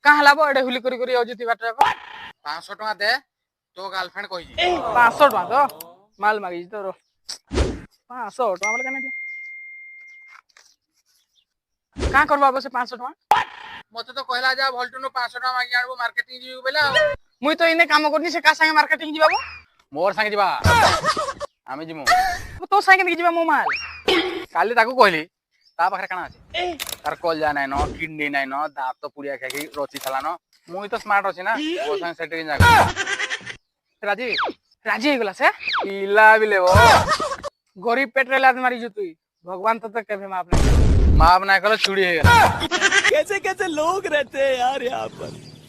कहाँ लाभ एडे हुली करी करी आउजती बाटरे 500 टका दे तो गर्लफ्रेंड कहि 500 टका तो माल मागी तो 500 टका बोले कने कहाँ करबा बसे 500 टका मते तो कहला जा भल्टुनो 500 टका मागी आनबो मार्केटिंग जीबो बेला मुई तो इने काम करनी से का संगे मार्केटिंग जीवाबो मोर संगे जीबा आमे जिमु तो संगे नहीं जीवा मो माल काली ताकू कहली ता पाखरे काना अछि तार कॉल जा नै न किडनी नै न दांत तो पुड़िया खाकी रोची छला न मुई तो स्मार्ट अछि ना ओ संगे सेटिंग जा राजी राजी हो गला से इला भी लेबो गरीब पेट रे लाद मारी जो तू भगवान तो तक कभी माफ नहीं माफ ना करो चूड़ी है कैसे कैसे लोग रहते हैं यार यहाँ पर।